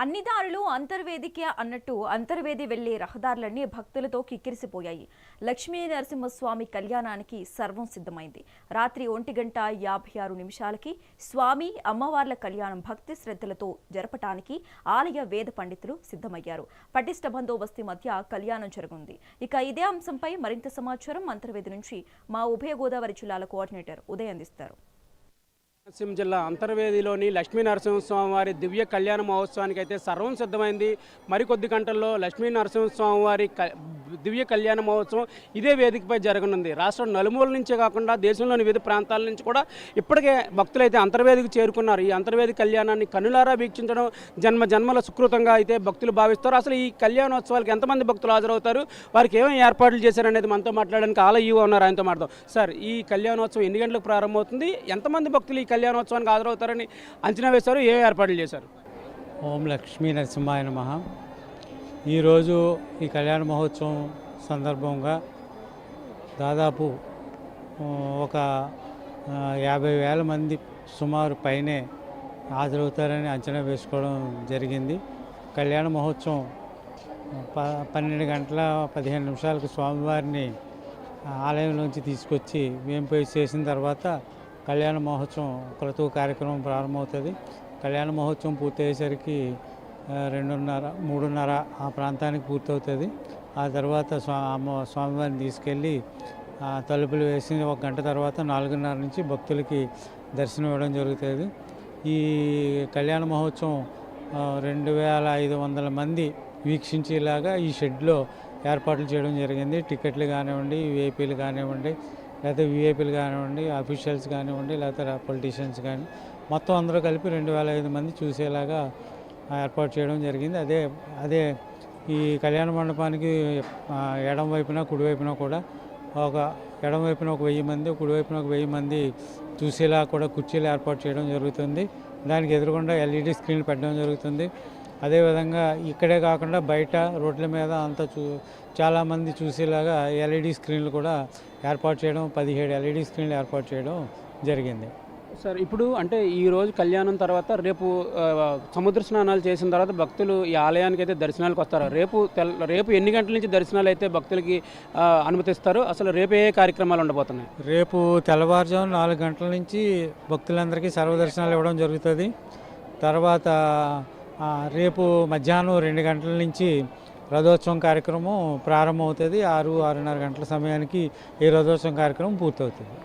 అన్ని దారులు అంతర్వేదికే అన్నట్టు అంతర్వేది వెళ్లే రహదారులన్నీ భక్తులతో కిక్కిరిసిపోయాయి. లక్ష్మీ నరసింహస్వామి కళ్యాణానికి సర్వం సిద్ధమైంది. రాత్రి 1:56 స్వామి అమ్మవార్ల కళ్యాణం భక్తి శ్రద్ధలతో జరపటానికి ఆలయ వేద పండితులు సిద్ధమయ్యారు. పటిష్ట బందోబస్తు మధ్య కళ్యాణం జరగనుంది. ఇక ఇదే అంశంపై మరింత సమాచారం అంతర్వేది నుంచి మా ఉభయ గోదావరి జిల్లాల కోఆర్డినేటర్ ఉదయ్ అందిస్తారు. కోనసీమ జిల్లా అంతర్వేదిలోని లక్ష్మీ నరసింహస్వామి వారి దివ్య కళ్యాణ మహోత్సవానికి అయితే సర్వం సిద్ధమైంది. మరికొద్ది గంటల్లో లక్ష్మీ నరసింహస్వామి వారి దివ్య కళ్యాణ మహోత్సవం ఇదే వేదికపై జరగనుంది. రాష్ట్రం నలుమూల నుంచే కాకుండా దేశంలోని వివిధ ప్రాంతాల నుంచి కూడా ఇప్పటికే భక్తులైతే అంతర్వేదికి చేరుకున్నారు. ఈ అంతర్వేది కళ్యాణాన్ని కనులారా వీక్షించడం జన్మల సుకృతంగా అయితే భక్తులు భావిస్తారు. అసలు ఈ కళ్యాణోత్సవాలకు ఎంతమంది భక్తులు హాజరవుతారు, వారికి ఏమేమి ఏర్పాట్లు చేశారనేది మనతో మాట్లాడడానికి ఆలయ ఉన్నారు, ఆయనతో మాట్లాడదాం. సార్, ఈ కళ్యాణోత్సవం ఎన్ని గంటలకు ప్రారంభమవుతుంది, ఎంతమంది భక్తులు ఈ కళ్యాణోత్సవానికి హాజరవుతారని అంచనా వేశారు, ఏ ఏర్పాట్లు చేశారు? ఓం లక్ష్మీ నరసింహాయ నమః. ఈరోజు ఈ కళ్యాణ మహోత్సవం సందర్భంగా దాదాపు ఒక 50,000 మంది సుమారు పైనే హాజరవుతారని అంచనా వేసుకోవడం జరిగింది. కళ్యాణ మహోత్సవం 12 గంటల 15 నిమిషాలకు స్వామివారిని ఆలయంలోంచి తీసుకొచ్చి వేంపై చేసిన తర్వాత కళ్యాణ మహోత్సవం క్రతువు కార్యక్రమం ప్రారంభమవుతుంది. కళ్యాణ మహోత్సవం పూర్తయ్యేసరికి 2:30-3:30 ఆ ప్రాంతానికి పూర్తవుతుంది. ఆ తర్వాత స్వామివారిని తీసుకెళ్ళి తలుపులు వేసి 1 గంట తర్వాత 4:30 నుంచి భక్తులకి దర్శనం ఇవ్వడం జరుగుతుంది. ఈ కళ్యాణ మహోత్సవం 2,500 మంది వీక్షించేలాగా ఈ షెడ్లో ఏర్పాట్లు చేయడం జరిగింది. టికెట్లు కానివ్వండి, విఐపీలు కానివ్వండి, లేకపోతే విఐపీలు కానివ్వండి, అఫీషియల్స్ కానివ్వండి, లేకపోతే పొలిటీషియన్స్ కానీ మొత్తం అందరూ కలిపి 2,500 మంది చూసేలాగా ఏర్పాటు చేయడం జరిగింది. అదే ఈ కళ్యాణ మండపానికి ఎడం వైపున కుడివైపున కూడా ఎడం వైపున 1,000 మంది, కుడివైపున 1,000 మంది చూసేలా కూడా కుర్చీలు ఏర్పాటు చేయడం జరుగుతుంది. దానికి ఎదురుగుండా ఎల్ఈడి స్క్రీన్లు పెట్టడం జరుగుతుంది. అదేవిధంగా ఇక్కడే కాకుండా బయట రోడ్ల మీద అంతా చాలామంది చూసేలాగా ఎల్ఈడి స్క్రీన్లు కూడా ఏర్పాటు చేయడం, 17 ఎల్ఈడి స్క్రీన్లు ఏర్పాటు చేయడం జరిగింది. సార్, ఇప్పుడు అంటే ఈరోజు కళ్యాణం తర్వాత రేపు సముద్ర స్నానాలు చేసిన తర్వాత భక్తులు ఈ ఆలయానికి అయితే దర్శనాలకు వస్తారు. రేపు ఎన్ని గంటల నుంచి దర్శనాలు అయితే భక్తులకి అనుమతిస్తారు? అసలు రేపు ఏ కార్యక్రమాలు ఉండబోతున్నాయి? రేపు తెల్లవారుజాము 4 గంటల నుంచి భక్తులందరికీ సర్వదర్శనాలు ఇవ్వడం జరుగుతుంది. తర్వాత రేపు మధ్యాహ్నం 2 గంటల నుంచి రథోత్సవం కార్యక్రమం ప్రారంభమవుతుంది. 6-6:30 గంటల సమయానికి ఈ రథోత్సవం కార్యక్రమం పూర్తవుతుంది.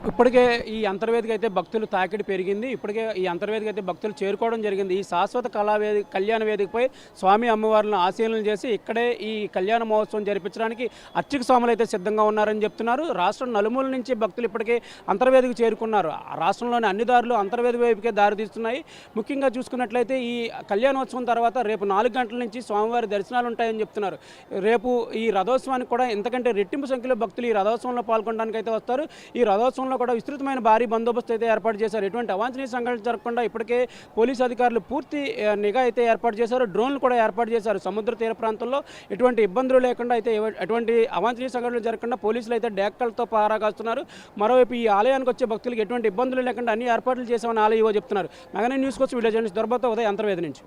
ఇప్పటికే ఈ అంతర్వేదికి అయితే భక్తులు తాకిడి పెరిగింది. ఇప్పటికే ఈ అంతర్వేదికి అయితే భక్తులు చేరుకోవడం జరిగింది. ఈ శాశ్వత కళ్యాణ వేదికపై స్వామి అమ్మవార్లను ఆశీలన చేసి ఇక్కడే ఈ కళ్యాణ మహోత్సవం జరిపించడానికి అర్చక స్వాములు అయితే సిద్ధంగా ఉన్నారని చెప్తున్నారు. రాష్ట్రం నలుమూల నుంచి భక్తులు ఇప్పటికే అంతర్వేదికి చేరుకున్నారు. రాష్ట్రంలోని అన్ని దారులు అంతర్వేది వైపుకే దారి తీస్తున్నాయి. ముఖ్యంగా చూసుకున్నట్లయితే ఈ కళ్యాణోత్సవం తర్వాత రేపు 4 గంటల నుంచి స్వామివారి దర్శనాలు ఉంటాయని చెప్తున్నారు. రేపు ఈ రథోత్సవానికి కూడా ఎంతకంటే రెట్టింపు సంఖ్యలో భక్తులు ఈ రథోత్సవంలో పాల్గొనడానికి అయితే వస్తారు. ఈ రథోత్సవంలో కూడా విస్తృతమైన భారీ బందోబస్తు అయితే ఏర్పాటు చేశారు. ఎటువంటి అవాంఛనీయ సంఘటనలు జరగకుండా ఇప్పటికే పోలీసు అధికారులు పూర్తి నిఘా అయితే ఏర్పాటు చేశారు. డ్రోన్లు కూడా ఏర్పాటు చేశారు. సముద్ర తీర ప్రాంతంలో ఎటువంటి ఇబ్బందులు లేకుండా అయితే ఎటువంటి అవాంఛనీయ సంఘటనలు జరగకుండా పోలీసులు అయితే డేక్కలతో పహారా కాస్తున్నారు. మరోవైపు ఈ ఆలయానికి వచ్చే భక్తులకు ఎటువంటి ఇబ్బందులు లేకుండా అన్ని ఏర్పాట్లు చేశామని ఆలయో చెప్తున్నారు. మెగానైన్ న్యూస్ కోసం వీడియో జర్నలిస్ట్ దొరబాతో ఉదయ్ అంతర్వేది నుంచి.